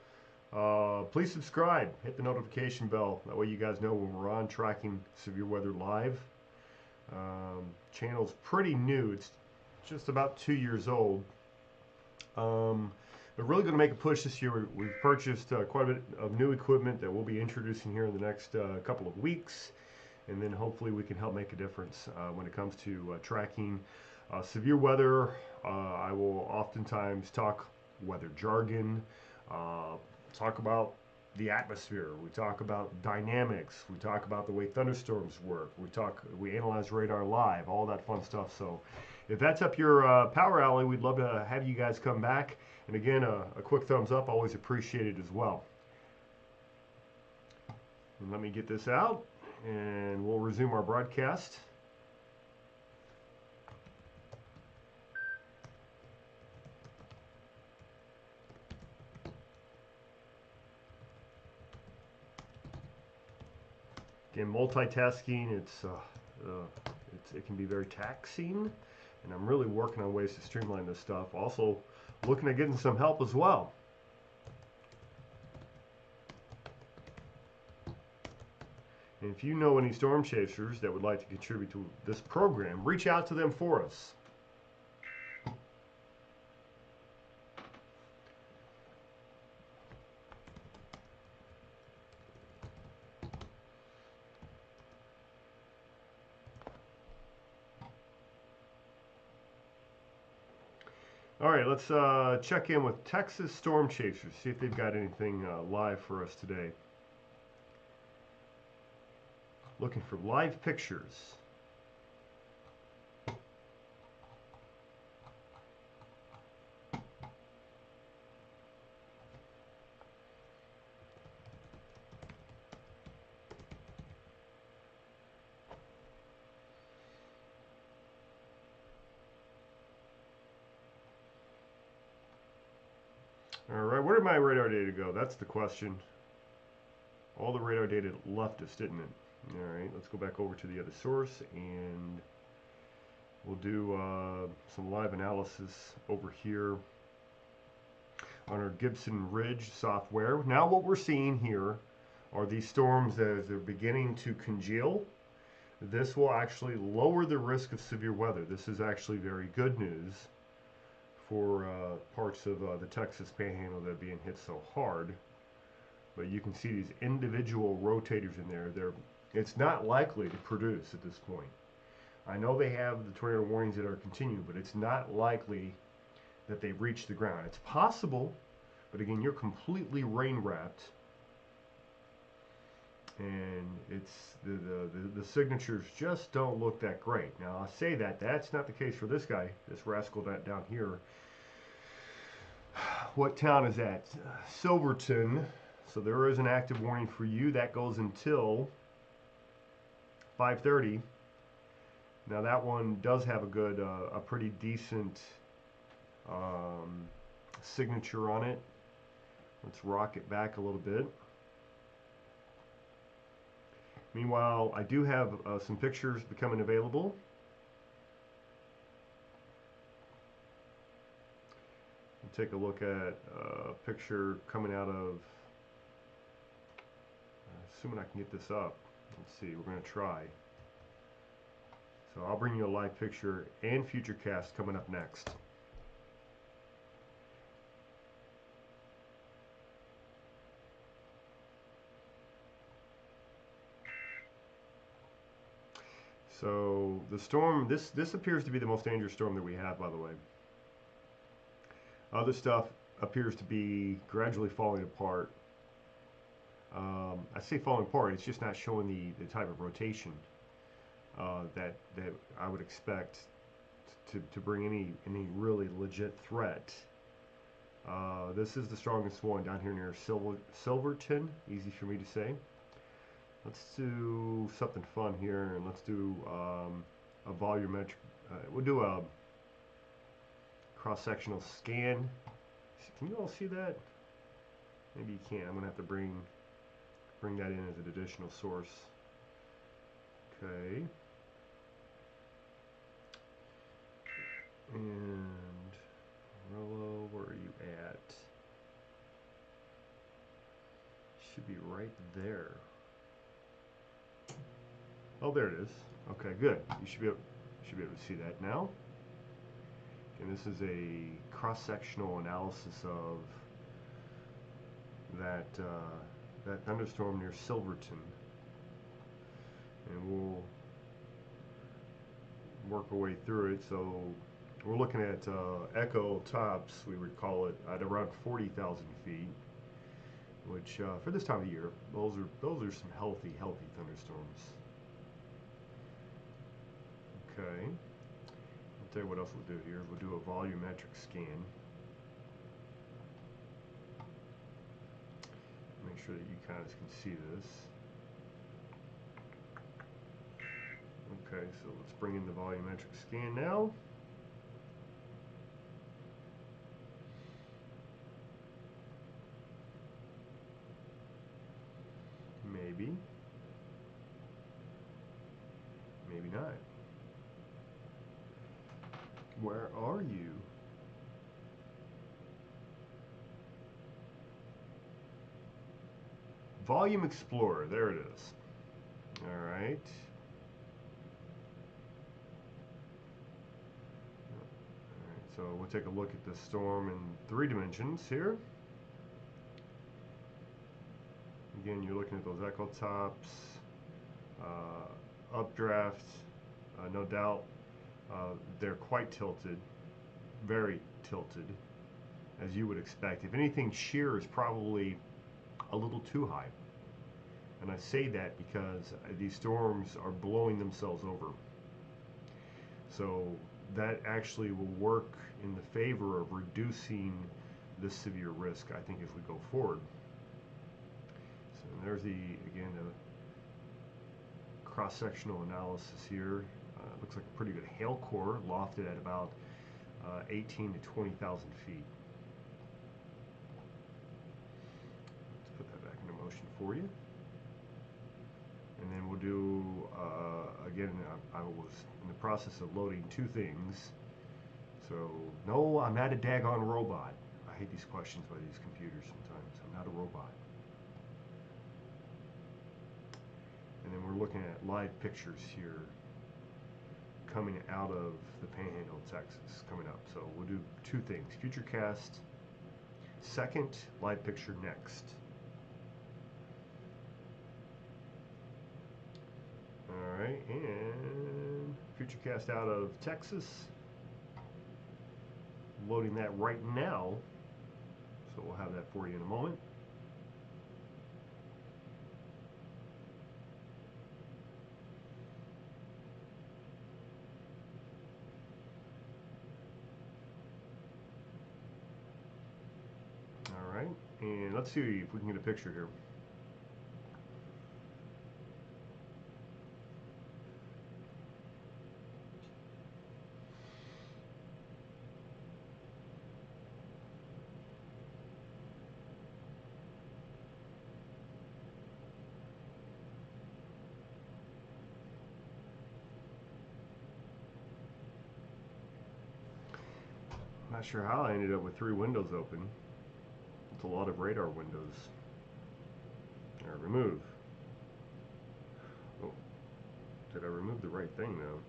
please subscribe. Hit the notification bell. That way you guys know when we're on Tracking Severe Weather Live. Channel's pretty new. It's just about 2 years old. We're really going to make a push this year. We've purchased quite a bit of new equipment that we'll be introducing here in the next couple of weeks. And then hopefully we can help make a difference when it comes to tracking severe weather. I will oftentimes talk weather jargon, talk about the atmosphere. We talk about dynamics. We talk about the way thunderstorms work. We analyze radar live, all that fun stuff. So if that's up your power alley, we'd love to have you guys come back. And again, a quick thumbs up, always appreciated as well. And let me get this out, and we'll resume our broadcast. Again, multitasking, it can be very taxing, and I'm really working on ways to streamline this stuff. Also, looking at getting some help as well. And if you know any storm chasers that would like to contribute to this program, reach out to them for us. All right, let's check in with Texas Storm Chasers, see if they've got anything live for us today. Looking for live pictures. All right, where did my radar data go? That's the question. All the radar data left us, didn't it? All right, let's go back over to the other source, and we'll do some live analysis over here on our Gibson Ridge software. Now what we're seeing here are these storms as they're beginning to congeal. This will actually lower the risk of severe weather. This is actually very good news for parts of the Texas Panhandle that are being hit so hard. But you can see these individual rotators in there. It's not likely to produce at this point. I know they have the tornado warnings that are continuing, but it's not likely that they reach the ground. It's possible, but again, you're completely rain wrapped. and it's the signatures just don't look that great. Now I say that's not the case for this guy, this rascal down here. What town is that? Silverton. So there is an active warning for you that goes until 5:30. Now that one does have a good, a pretty decent signature on it. Let's rock it back a little bit. Meanwhile, I do have some pictures becoming available. We'll take a look at a picture coming out of, assuming I can get this up. Let's see, we're going to try. So I'll bring you a live picture and Futurecast coming up next. So the storm, this appears to be the most dangerous storm that we have, by the way. Other stuff appears to be gradually falling apart. I say falling apart, it's just not showing the type of rotation that I would expect to bring any really legit threat. This is the strongest one down here near Silverton, easy for me to say. Let's do something fun here, and let's do a volumetric, we'll do a cross-sectional scan. Can you all see that? Maybe you can't. I'm gonna have to bring that in as an additional source. Okay. And Rollo, where are you at? Should be right there. Oh, there it is. Okay, good. You should be able to see that now. And this is a cross-sectional analysis of that that thunderstorm near Silverton, and we'll work our way through it. So we're looking at echo tops, we would call it, at around 40,000 feet, which for this time of year, those are some healthy thunderstorms. Okay. I'll tell you what else we'll do here. We'll do a volumetric scan. Make sure that you guys can see this. Okay, so let's bring in the volumetric scan now. Maybe. Maybe not. Where are you? Volume Explorer, there it is. All right. So we'll take a look at the storm in 3 dimensions here. Again, you're looking at those echo tops, updraft, no doubt. They're quite tilted, very tilted, as you would expect. If anything, shear is probably a little too high. And I say that because these storms are blowing themselves over. So that actually will work in the favor of reducing this severe risk, I think, as we go forward. So there's again, a cross-sectional analysis here. Looks like a pretty good hail core, lofted at about 18 to 20,000 feet. Let's put that back into motion for you. And then we'll do, again, I was in the process of loading 2 things. So, no, I'm not a daggone robot. I hate these questions by these computers sometimes. I'm not a robot. And then we're looking at live pictures here coming out of the Panhandle of Texas coming up. So we'll do 2 things. Futurecast second, live picture next. Alright, and Futurecast out of Texas. Loading that right now. So we'll have that for you in a moment. And let's see if we can get a picture here. Not sure how I ended up with 3 windows open. It's a lot of radar windows. All right, remove. Oh, did I remove the right thing though?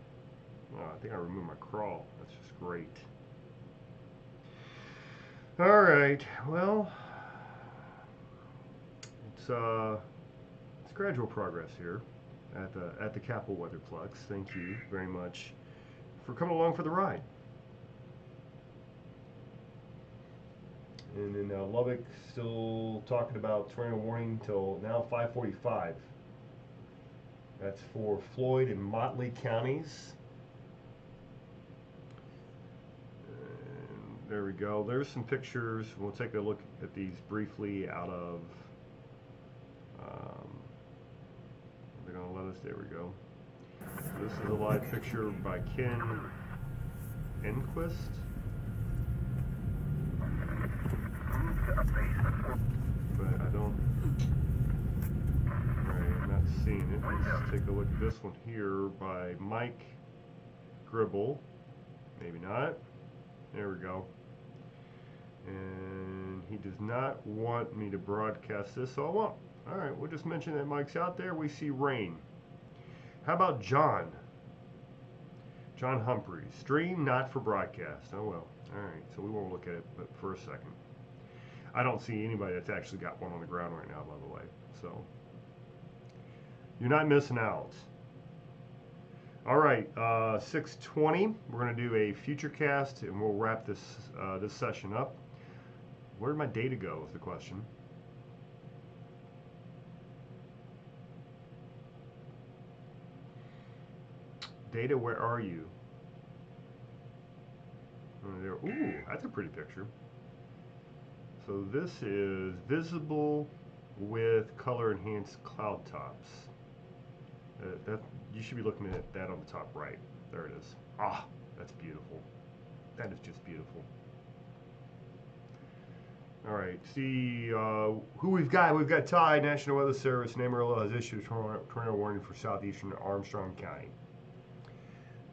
Oh, I think I removed my crawl. That's just great. All right, well, it's gradual progress here at the Capitol Weatherplex. Thank you very much for coming along for the ride. And then Lubbock still talking about tornado warning till now 5:45. That's for Floyd and Motley counties. And there we go. There's some pictures. We'll take a look at these briefly out of. They're gonna let us. There we go. This is a live picture by Ken Enquist. But I don't. Alright, I'm not seeing it. Let's take a look at this one here by Mike Gribble. Maybe not. There we go. And he does not want me to broadcast this, so I won't. Alright, we'll just mention that Mike's out there. We see rain. How about John? John Humphreys. Stream not for broadcast. Oh well. Alright, so we won't look at it but for a second. I don't see anybody that's actually got one on the ground right now, by the way. So you're not missing out. All right, 6:20. We're going to do a future cast, and we'll wrap this this session up. Where did my data go? Is the question. Data, where are you? There. Ooh, that's a pretty picture. So this is visible with color enhanced cloud tops. That you should be looking at that on the top right. There it is. Ah, that's beautiful. That is just beautiful. All right, see who we've got. We've got Ty, National Weather Service in Amarillo has issued a tornado warning for southeastern Armstrong County.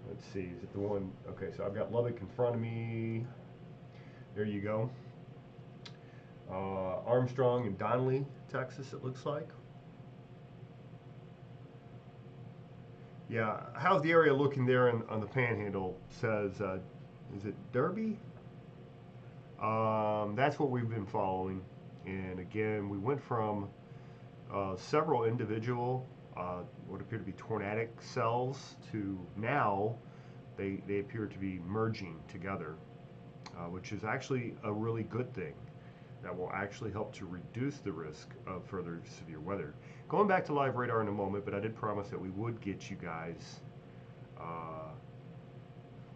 Let's see, is it the one? Okay, so I've got Lubbock in front of me. There you go. Armstrong and Donnelly, Texas, it looks like. Yeah, how's the area looking there on the Panhandle? Says, is it Derby? That's what we've been following. And again, we went from several individual, what appear to be tornadic cells, to now they appear to be merging together, which is actually a really good thing. That will actually help to reduce the risk of further severe weather. Going back to live radar in a moment, but I did promise that we would get you guys,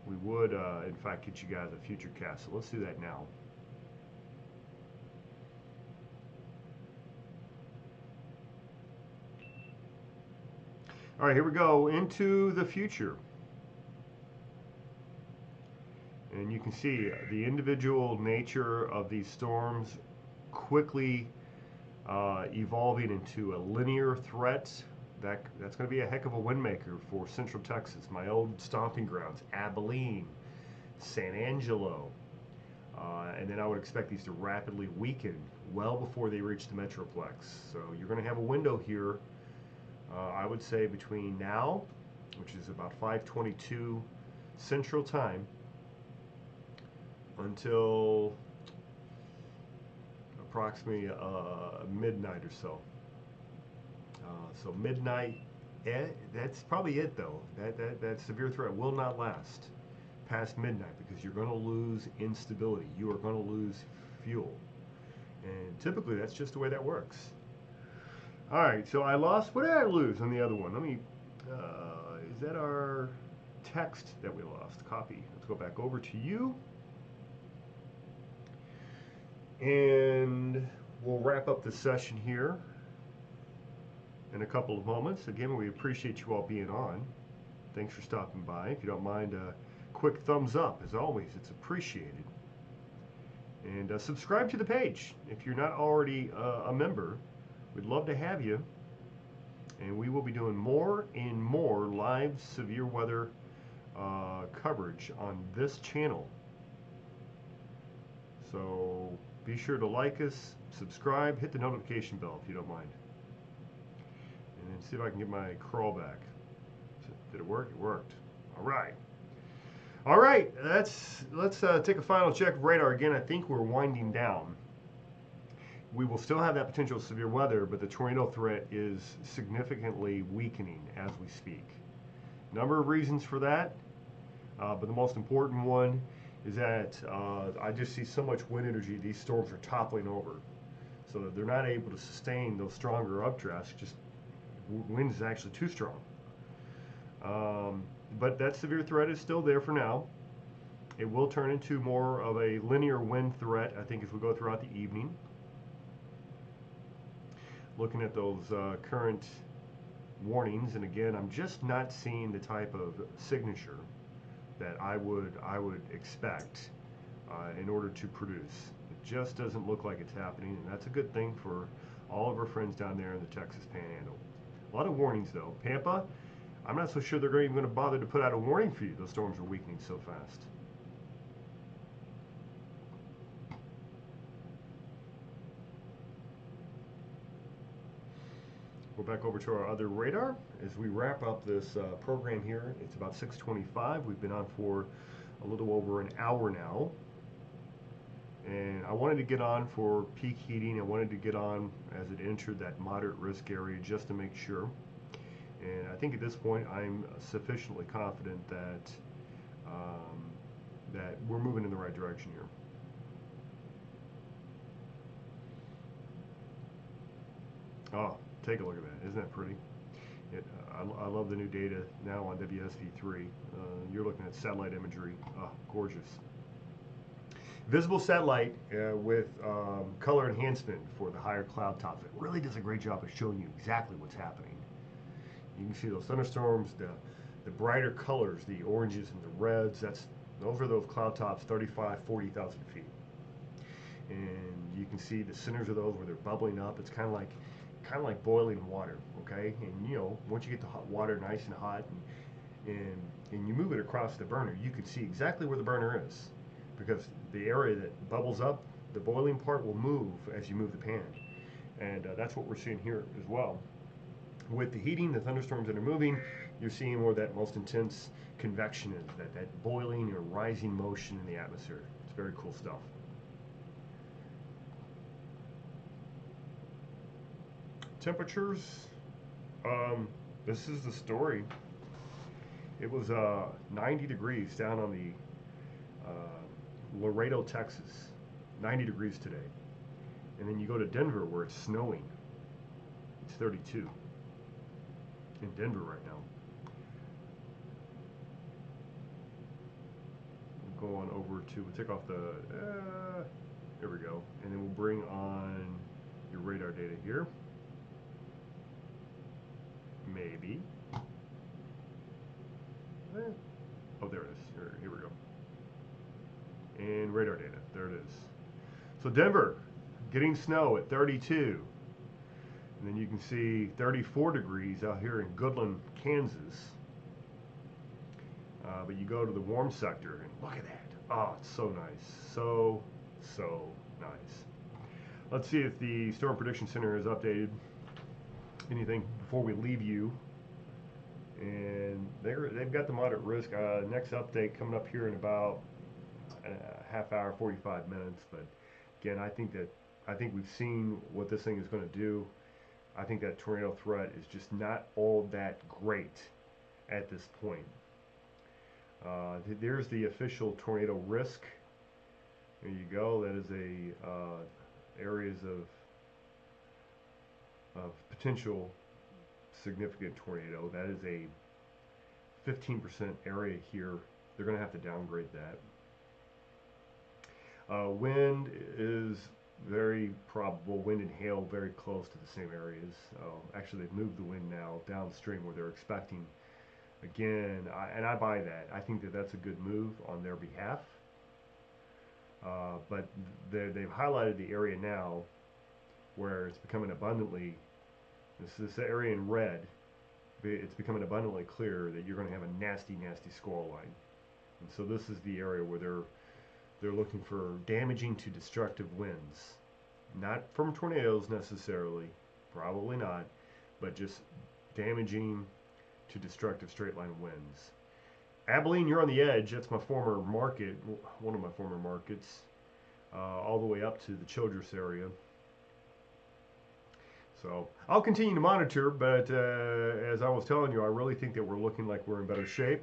in fact, get you guys a future cast. So let's do that now. All right, here we go into the future. And you can see the individual nature of these storms quickly evolving into a linear threat. That's going to be a heck of a windmaker for Central Texas, my old stomping grounds, Abilene, San Angelo. And then I would expect these to rapidly weaken well before they reach the Metroplex. So you're going to have a window here, I would say between now, which is about 5:22 Central Time, until approximately midnight or so. So midnight, that's probably it though. That severe threat will not last past midnight because you're going to lose instability. You are going to lose fuel. And typically that's just the way that works. All right, so I lost, what did I lose on the other one? Let me, is that our text that we lost? Copy. Let's go back over to you. And wrap up this session here in a couple of moments. Again, we appreciate you all being on. Thanks for stopping by. If you don't mind, a quick thumbs up. As always, it's appreciated. And subscribe to the page if you're not already a member. We'd love to have you. And we will be doing more and more live severe weather coverage on this channel. So be sure to like us, subscribe, hit the notification bell if you don't mind. And then see if I can get my crawl back. Did it work? It worked. All right. All right, let's take a final check of radar. Again, I think we're winding down. We will still have that potential severe weather, but the tornado threat is significantly weakening as we speak. Number of reasons for that, but the most important one is that I just see so much wind energy, these storms are toppling over. So that they're not able to sustain those stronger updrafts, just wind is actually too strong. But that severe threat is still there for now. It will turn into more of a linear wind threat, I think, as we go throughout the evening. Looking at those current warnings, and again, I'm just not seeing the type of signature that I would expect in order to produce. It just doesn't look like it's happening, and that's a good thing for all of our friends down there in the Texas Panhandle. A lot of warnings though. Pampa, I'm not so sure they're even going to bother to put out a warning for you. Those storms are weakening so fast. Go back over to our other radar as we wrap up this program here. It's about 6:25. We've been on for a little over an hour now. And I wanted to get on for peak heating. I wanted to get on as it entered that moderate risk area just to make sure. And I think at this point I'm sufficiently confident that that we're moving in the right direction here. Oh, take a look at that. Isn't that pretty? I love the new data now on WSV3. You're looking at satellite imagery. Oh, gorgeous. Visible satellite with color enhancement for the higher cloud tops. It really does a great job of showing you exactly what's happening. You can see those thunderstorms, the brighter colors, the oranges and the reds. Those are those cloud tops, 35, 40,000 feet. And you can see the centers of those where they're bubbling up. It's kind of like boiling water, okay? And you know, once you get the hot water nice and hot, and you move it across the burner, you can see exactly where the burner is, because the area that bubbles up, the boiling part will move as you move the pan, and that's what we're seeing here as well. With the heating, the thunderstorms that are moving, you're seeing where that most intense convection is, that boiling or rising motion in the atmosphere. It's very cool stuff. Temperatures, this is the story. It was 90 degrees down on the Laredo, Texas, 90 degrees today. And then you go to Denver where it's snowing. It's 32 in Denver right now. We'll go on over to, we'll take off the, there we go. And then we'll bring on your radar data here. Maybe. Oh, there it is. Here we go. And radar data. There it is. So Denver, getting snow at 32. And then you can see 34 degrees out here in Goodland, Kansas. But you go to the warm sector and look at that. Oh, it's so nice. So nice. Let's see if the Storm Prediction Center has updated anything before we leave you. And they've got the moderate risk. Next update coming up here in about a half hour, 45 minutes. But again, I think we've seen what this thing is going to do. I think that tornado threat is just not all that great at this point. There's the official tornado risk. There you go. That is areas of potential significant tornado. That is a 15% area here. They're going to have to downgrade that. Wind is very probable wind and hail very close to the same areas. Actually, they've moved the wind now downstream where they're expecting. Again, and I buy that. I think that that's a good move on their behalf. But they've highlighted the area now where it's becoming abundantly, this area in red, it's becoming abundantly clear that you're going to have a nasty, nasty squall line. And so this is the area where they're looking for damaging to destructive winds. Not from tornadoes necessarily, probably not, but just damaging to destructive straight line winds. Abilene, you're on the edge. That's my former market, one of my former markets, all the way up to the Childress area. So I'll continue to monitor, but as I was telling you, I really think that we're looking like we're in better shape.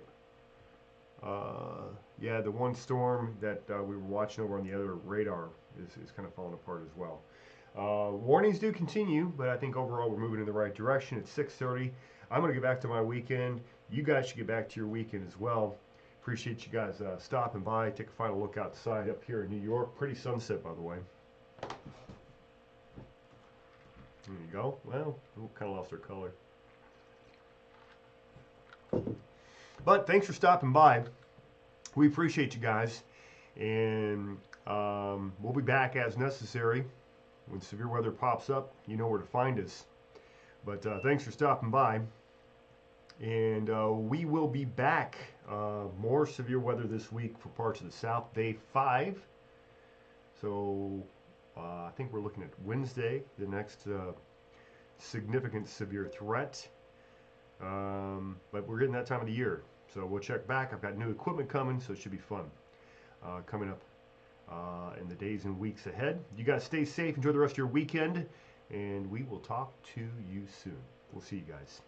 Yeah, the one storm that we were watching over on the other radar is kind of falling apart as well. Warnings do continue, but I think overall we're moving in the right direction. It's 6:30. I'm going to get back to my weekend. You guys should get back to your weekend as well. Appreciate you guys stopping by. Take a final look outside up here in New York. Pretty sunset, by the way. There you go. Well, we kind of lost our color. But thanks for stopping by. We appreciate you guys. And we'll be back as necessary. When severe weather pops up, you know where to find us. But thanks for stopping by. And we will be back. More severe weather this week for parts of the South. Day 5. So I think we're looking at Wednesday, the next significant severe threat. But we're getting that time of the year. So we'll check back. I've got new equipment coming, so it should be fun coming up in the days and weeks ahead. You guys stay safe. Enjoy the rest of your weekend. And we will talk to you soon. We'll see you guys.